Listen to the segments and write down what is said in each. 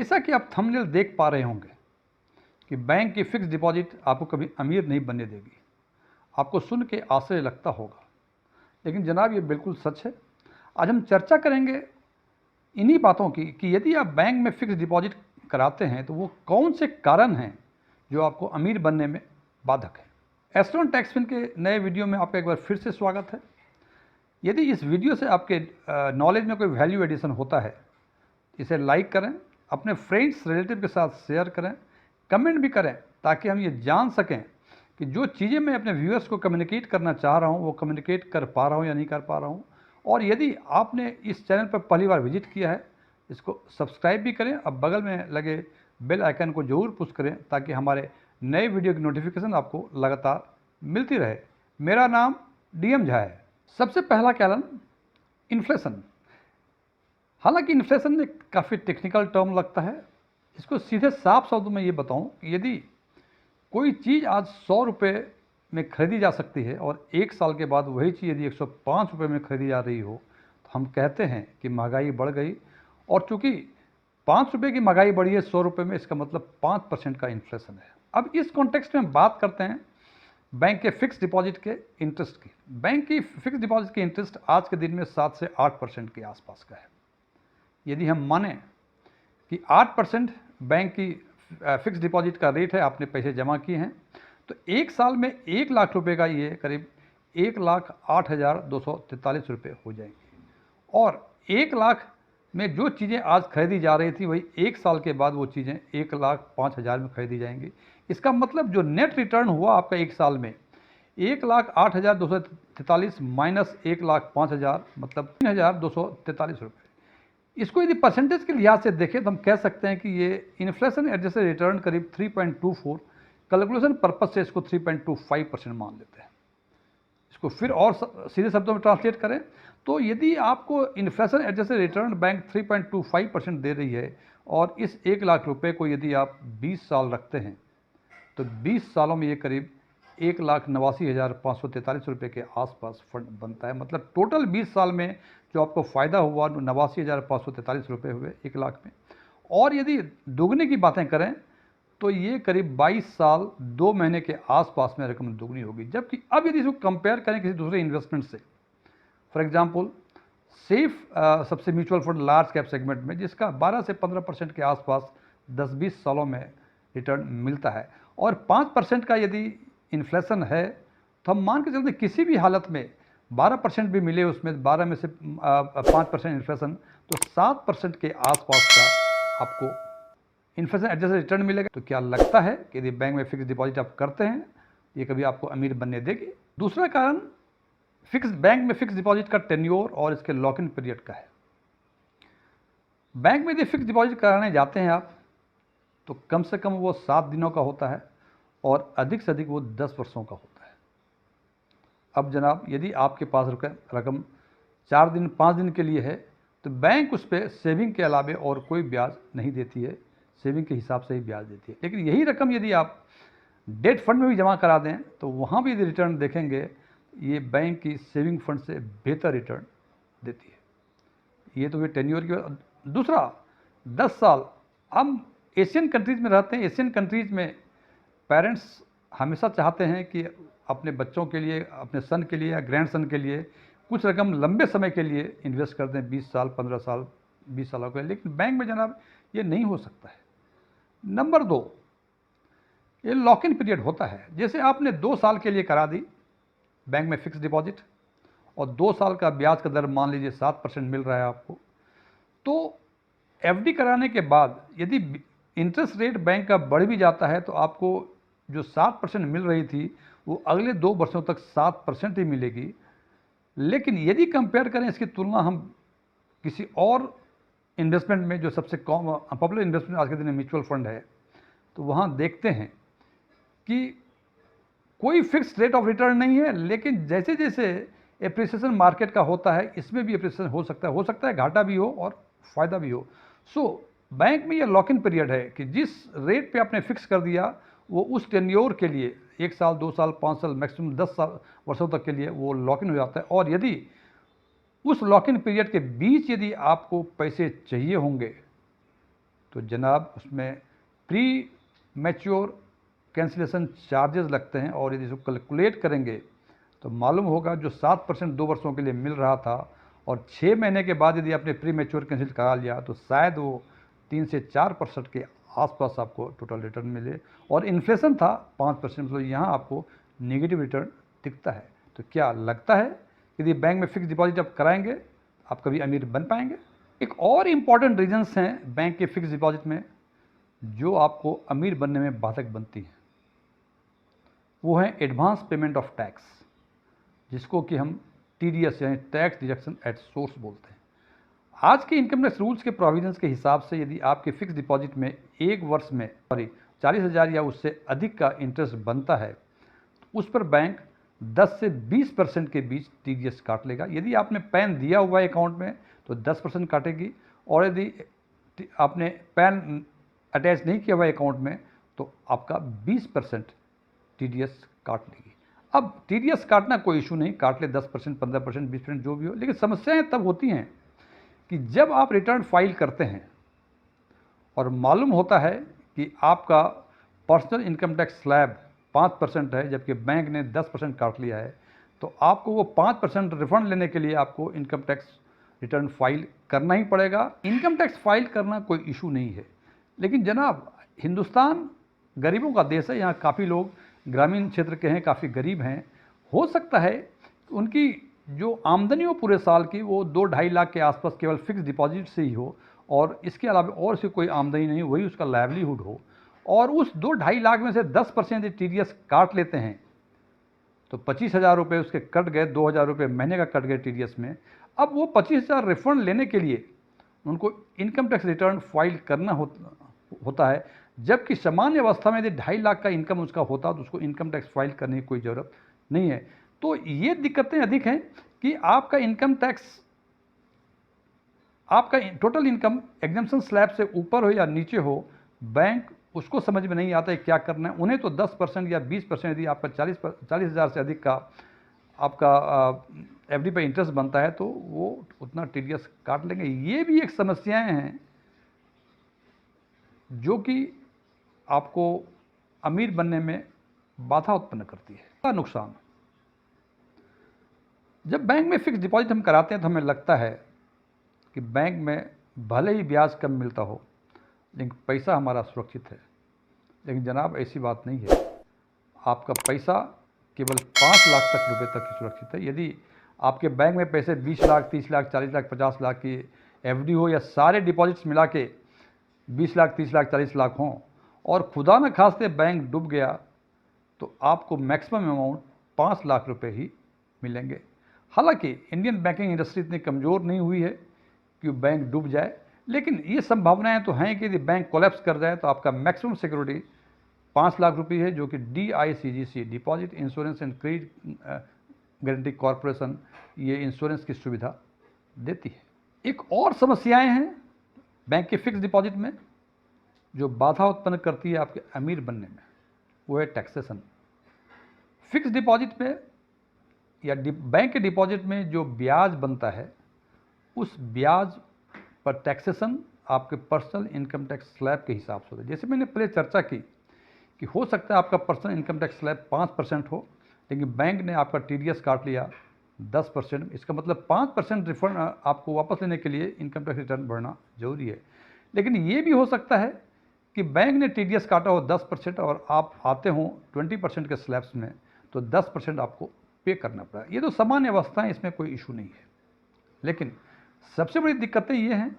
जैसा कि आप थंबनेल देख पा रहे होंगे कि बैंक की फिक्स डिपॉजिट आपको कभी अमीर नहीं बनने देगी। आपको सुन के आश्चर्य लगता होगा, लेकिन जनाब ये बिल्कुल सच है। आज हम चर्चा करेंगे इन्हीं बातों की कि यदि आप बैंक में फिक्स डिपॉजिट कराते हैं तो वो कौन से कारण हैं जो आपको अमीर बनने में बाधक है। एस्ट्रॉन टैक्सफिन के नए वीडियो में आपका एक बार फिर से स्वागत है। यदि इस वीडियो से आपके नॉलेज में कोई वैल्यू एडिशन होता है, इसे लाइक करें, अपने फ्रेंड्स रिलेटिव के साथ शेयर करें, कमेंट भी करें, ताकि हम ये जान सकें कि जो चीज़ें मैं अपने व्यूअर्स को कम्युनिकेट करना चाह रहा हूँ वो कम्युनिकेट कर पा रहा हूँ या नहीं कर पा रहा हूँ। और यदि आपने इस चैनल पर पहली बार विजिट किया है, इसको सब्सक्राइब भी करें। अब बगल में लगे बेल आइकन को जरूर पुश करें ताकि हमारे नए वीडियो की नोटिफिकेशन आपको लगातार मिलती रहे। मेरा नाम DM झा है। सबसे पहला कारण इन्फ्लेशन। हालांकि इन्फ्लेशन एक काफ़ी टेक्निकल टर्म लगता है। इसको सीधे साफ शब्दों में ये बताऊं कि यदि कोई चीज़ आज 100 रुपये में खरीदी जा सकती है और 1 साल के बाद वही चीज़ यदि 105 रुपये में खरीदी जा रही हो तो हम कहते हैं कि महंगाई बढ़ गई। और चूंकि 5 रुपये की महंगाई बढ़ी है 100 रुपये में, इसका मतलब 5% का इन्फ्लेशन है। अब इस कॉन्टेक्स्ट में बात करते हैं बैंक के फिक्स डिपॉजिट के इंटरेस्ट की। बैंक की फिक्स डिपॉजिट की इंटरेस्ट आज के दिन में 7 से 8% के आसपास का है। यदि हम माने कि 8% बैंक की फिक्स डिपॉजिट का रेट है, आपने पैसे जमा किए हैं, तो 1 साल में 1 लाख रुपए का ये करीब 1,08,243 रुपये हो जाएंगे। और 1 लाख में जो चीज़ें आज खरीदी जा रही थी वही 1 साल के बाद वो चीज़ें 1,05,000 में खरीदी जाएंगी। इसका मतलब जो नेट रिटर्न हुआ आपका 1 साल में 1,08,243 माइनस 1,05,000 मतलब 3,243 रुपये। इसको यदि परसेंटेज के लिहाज से देखें तो हम कह सकते हैं कि ये इन्फ्लेशन एडजस्टेड रिटर्न करीब 3.24, कैलकुलेशन पर्पज से इसको 3.25% मान लेते हैं। इसको फिर और सीधे शब्दों में ट्रांसलेट करें तो यदि आपको इन्फ्लेशन एडजस्टेड रिटर्न बैंक 3.25% दे रही है और इस 1 लाख रुपए को यदि आप 20 साल रखते हैं तो 20 सालों में ये करीब 1,89,543 रुपये के आसपास फंड बनता है। मतलब टोटल 20 साल में जो आपको फ़ायदा हुआ 89,543 रुपये हुए 1 लाख में। और यदि दोगुने की बातें करें तो ये करीब 22 साल 2 महीने के आसपास में रकम दोगुनी होगी। जबकि अब यदि इसको कंपेयर करें किसी दूसरे इन्वेस्टमेंट से, फॉर एग्जांपल सेफ सबसे mutual fund large cap segment में, जिसका 12 से 15% के आसपास 10-20 सालों में रिटर्न मिलता है, और 5% का यदि इन्फ्लेशन है तो हम मान के चलते किसी भी हालत में 12% भी मिले, उसमें 12 में से 5% इन्फ्लेशन, तो 7% के आसपास का आपको इन्फ्लेशन एडजस्टेड रिटर्न मिलेगा। तो क्या लगता है कि यदि बैंक में फिक्स डिपॉजिट आप करते हैं ये कभी आपको अमीर बनने देगी। दूसरा कारण बैंक में फिक्स डिपॉजिट का टेन्योर और इसके लॉक इन पीरियड का है। बैंक में यदि फिक्स डिपॉजिट कराने जाते हैं आप तो कम से कम वो 7 दिनों का होता है और अधिक से अधिक वो 10 वर्षों का होता है। अब जनाब यदि आपके पास रकम 4 दिन 5 दिन के लिए है तो बैंक उस पर सेविंग के अलावे और कोई ब्याज नहीं देती है, सेविंग के हिसाब से ही ब्याज देती है। लेकिन यही रकम यदि आप डेट फंड में भी जमा करा दें तो वहाँ भी यदि रिटर्न देखेंगे ये बैंक की सेविंग फंड से बेहतर रिटर्न देती है। ये तो ये टेन्योर की। दूसरा 10 साल। हम एशियन कंट्रीज़ में रहते हैं। एशियन कंट्रीज़ में पेरेंट्स हमेशा चाहते हैं कि अपने बच्चों के लिए, अपने सन के लिए या ग्रैंड सन के लिए कुछ रकम लंबे समय के लिए इन्वेस्ट कर दें, 20 साल 15 साल 20 सालों के लिए। लेकिन बैंक में जनाब ये नहीं हो सकता है। नंबर 2, ये लॉक इन पीरियड होता है। जैसे आपने 2 साल के लिए करा दी बैंक में फिक्स डिपॉजिट और 2 साल का ब्याज का दर मान लीजिए 7% मिल रहा है आपको, तो FD कराने के बाद यदि इंटरेस्ट रेट बैंक का बढ़ भी जाता है तो आपको जो 7% मिल रही थी वो अगले 2 वर्षों तक 7% ही मिलेगी। लेकिन यदि कंपेयर करें इसकी तुलना हम किसी और इन्वेस्टमेंट में जो सबसे पॉपुलर इन्वेस्टमेंट आज के दिन में म्यूचुअल फंड है, तो वहाँ देखते हैं कि कोई फिक्स रेट ऑफ रिटर्न नहीं है, लेकिन जैसे जैसे एप्रिसिएशन मार्केट का होता है इसमें भी एप्रिसिएशन हो सकता है घाटा भी हो और फ़ायदा भी हो। सो बैंक में ये लॉक इन पीरियड है कि जिस रेट पे आपने फिक्स कर दिया वो उस टेन्योर के लिए 1 साल 2 साल 5 साल मैक्सिमम 10 वर्षों तक के लिए वो लॉक इन हो जाता है। और यदि उस लॉक इन पीरियड के बीच यदि आपको पैसे चाहिए होंगे तो जनाब उसमें प्री मैच्योर कैंसिलेशन चार्जेस लगते हैं, और यदि इसको कैलकुलेट करेंगे तो मालूम होगा जो 7% 2 वर्षों के लिए मिल रहा था, और 6 महीने के बाद यदि आपने प्री मैच्योर कैंसिल करा लिया तो शायद वो 3 से 4% के आसपास आपको टोटल रिटर्न मिले, और इन्फ्लेशन था 5%, तो यहाँ आपको नेगेटिव रिटर्न दिखता है। तो क्या लगता है यदि बैंक में फिक्स डिपॉजिट आप कराएंगे आप कभी अमीर बन पाएंगे? एक और इम्पॉर्टेंट रीजंस हैं बैंक के फिक्स डिपॉजिट में जो आपको अमीर बनने में बाधक बनती हैं, वो है एडवांस पेमेंट ऑफ टैक्स, जिसको कि हम TDS यानी टैक्स डिडक्शन एट सोर्स बोलते हैं। आज के इनकम टैक्स रूल्स के प्रोविजंस के हिसाब से यदि आपके फिक्स डिपॉजिट में एक वर्ष में 40,000 या उससे अधिक का इंटरेस्ट बनता है तो उस पर बैंक 10 से 20% के बीच TDS काट लेगा। यदि आपने पैन दिया हुआ है अकाउंट में तो 10% काटेगी, और यदि आपने पैन अटैच नहीं किया हुआ है अकाउंट में तो आपका 20% TDS काट लेगी। अब TDS काटना कोई इशू नहीं, काट ले 10%, 15%, 20% जो भी हो, लेकिन समस्याएं तब होती हैं कि जब आप रिटर्न फाइल करते हैं और मालूम होता है कि आपका पर्सनल इनकम टैक्स स्लैब 5% है जबकि बैंक ने 10% काट लिया है, तो आपको वो 5% रिफंड लेने के लिए आपको इनकम टैक्स रिटर्न फाइल करना ही पड़ेगा। इनकम टैक्स फाइल करना कोई इशू नहीं है, लेकिन जनाब हिंदुस्तान गरीबों का देश है, यहाँ काफ़ी लोग ग्रामीण क्षेत्र के हैं, काफ़ी गरीब हैं। हो सकता है उनकी जो आमदनी हो पूरे साल की वो 2-2.5 लाख के आसपास केवल फिक्स डिपॉजिट से ही हो, और इसके अलावा और से कोई आमदनी नहीं, वही उसका लाइवलीहुड हो, और उस 2-2.5 लाख में से 10% यदि TDS काट लेते हैं तो 25,000 रुपये उसके कट गए, 2,000 रुपये महीने का कट गए TDS में। अब वो 25,000 रिफंड लेने के लिए उनको इनकम टैक्स रिटर्न फाइल करना होता है, जबकि सामान्य अवस्था में यदि 2.5 लाख का इनकम उसका होता तो उसको इनकम टैक्स फाइल करने की कोई ज़रूरत नहीं है। तो ये दिक्कतें अधिक हैं कि आपका इनकम टैक्स, आपका टोटल इनकम एग्जम्पशन स्लैब से ऊपर हो या नीचे हो, बैंक उसको समझ में नहीं आता है क्या करना है। उन्हें तो 10% या 20% यदि आपका 40,000 से अधिक का आपका FD पर इंटरेस्ट बनता है तो वो उतना TDS काट लेंगे। ये भी एक समस्याएं हैं जो कि आपको अमीर बनने में बाधा उत्पन्न करती है। का नुकसान, जब बैंक में फिक्स डिपॉजिट हम कराते हैं तो हमें लगता है कि बैंक में भले ही ब्याज कम मिलता हो लेकिन पैसा हमारा सुरक्षित है, लेकिन जनाब ऐसी बात नहीं है। आपका पैसा केवल 5 लाख तक रुपए तक ही सुरक्षित है। यदि आपके बैंक में पैसे 20 लाख, 30 लाख, 40 लाख, 50 लाख की FD हो या सारे डिपॉजिट्स मिला के 20 लाख, 30 लाख, 40 लाख हों और खुदा न खास्ते बैंक डूब गया तो आपको मैक्सिमम अमाउंट 5 लाख रुपए ही मिलेंगे। हालांकि इंडियन बैंकिंग इंडस्ट्री इतनी कमज़ोर नहीं हुई है कि बैंक डूब जाए, लेकिन ये संभावनाएं तो हैं कि यदि बैंक कोलैप्स कर जाए तो आपका मैक्सिमम सिक्योरिटी 5 लाख रुपये है, जो कि DICGC deposit insurance and credit guarantee corporation ये इंश्योरेंस की सुविधा देती है। एक और समस्याएं हैं बैंक के फिक्स डिपॉजिट में जो बाधा उत्पन्न करती है आपके अमीर बनने में, वो है टैक्सेशन। फिक्स डिपॉजिट में या बैंक के डिपॉजिट में जो ब्याज बनता है उस ब्याज पर टैक्सेशन आपके पर्सनल इनकम टैक्स स्लैब के हिसाब से होता है। जैसे मैंने पहले चर्चा की कि हो सकता है आपका पर्सनल इनकम टैक्स स्लैब 5% हो, लेकिन बैंक ने आपका TDS काट लिया 10%। इसका मतलब 5% रिफंड आपको वापस लेने के लिए इनकम टैक्स रिटर्न भरना जरूरी है। लेकिन ये भी हो सकता है कि बैंक ने TDS काटा हो 10% और आप आते हो 20% के स्लैब्स में, तो 10% आपको पे करना पड़ा। ये तो सामान्य अवस्था है, इसमें कोई इशू नहीं है। लेकिन सबसे बड़ी दिक्कतें ये हैं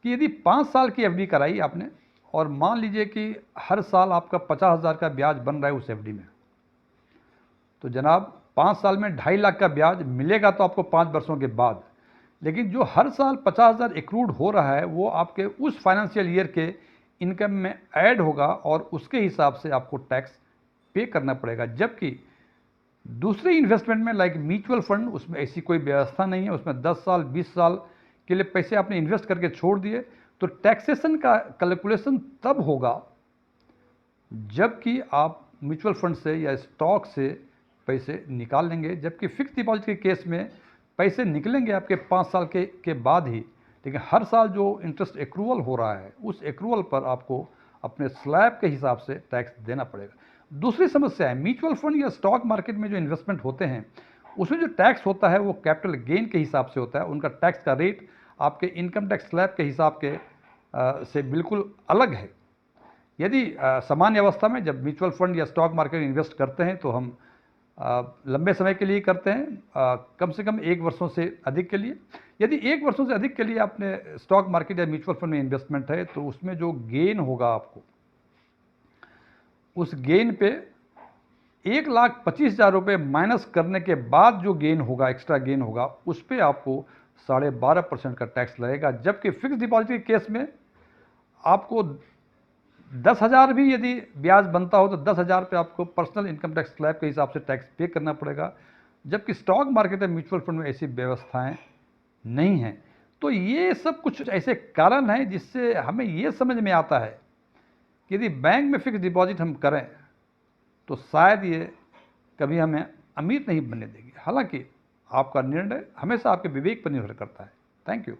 कि यदि 5 साल की FD कराई आपने और मान लीजिए कि हर साल आपका 50,000 का ब्याज बन रहा है उस FD में, तो जनाब 5 साल में 2.5 लाख का ब्याज मिलेगा तो आपको 5 वर्षों के बाद, लेकिन जो हर साल 50,000 एक्रूड हो रहा है वो आपके उस फाइनेंशियल ईयर के इनकम में ऐड होगा और उसके हिसाब से आपको टैक्स पे करना पड़ेगा। जबकि दूसरे इन्वेस्टमेंट में लाइक म्यूचुअल फंड, उसमें ऐसी कोई व्यवस्था नहीं है। उसमें 10 साल 20 साल के लिए पैसे आपने इन्वेस्ट करके छोड़ दिए तो टैक्सेशन का कैलकुलेशन तब होगा जबकि आप म्यूचुअल फंड से या स्टॉक से पैसे निकाल लेंगे। जबकि फिक्स डिपॉजिट के केस में पैसे निकलेंगे आपके 5 साल के बाद ही, लेकिन हर साल जो इंटरेस्ट एक्रूवल हो रहा है उस एक्रूवल पर आपको अपने स्लैब के हिसाब से टैक्स देना पड़ेगा। दूसरी समस्या है म्यूचुअल फंड या स्टॉक मार्केट में जो इन्वेस्टमेंट होते हैं उसमें जो टैक्स होता है वो कैपिटल गेन के हिसाब से होता है। उनका टैक्स का रेट आपके इनकम टैक्स स्लैब के हिसाब के से बिल्कुल अलग है। यदि सामान्य अवस्था में जब म्यूचुअल फंड या स्टॉक मार्केट में इन्वेस्ट करते हैं तो हम लंबे समय के लिए करते हैं, कम से कम 1 वर्षों से अधिक के लिए। यदि 1 वर्षों से अधिक के लिए आपने स्टॉक मार्केट या म्यूचुअल फंड में इन्वेस्टमेंट है तो उसमें जो गेन होगा आपको, उस गेन पे 1,25,000 रुपये माइनस करने के बाद जो गेन होगा, एक्स्ट्रा गेन होगा, उस पर आपको 12.5% का टैक्स लगेगा। जबकि फिक्स डिपॉजिट के केस में आपको 10,000 भी यदि ब्याज बनता हो तो 10,000 पे आपको पर्सनल इनकम टैक्स स्लैब के हिसाब से टैक्स पे करना पड़ेगा। जबकि स्टॉक मार्केट या म्यूचुअल फंड में ऐसी व्यवस्थाएं नहीं हैं। तो ये सब कुछ ऐसे कारण हैं जिससे हमें ये समझ में आता है कि यदि बैंक में फिक्स डिपॉजिट हम करें तो शायद ये कभी हमें अमीर नहीं बनने देगी। हालांकि आपका निर्णय हमेशा आपके विवेक पर निर्भर करता है। Thank you.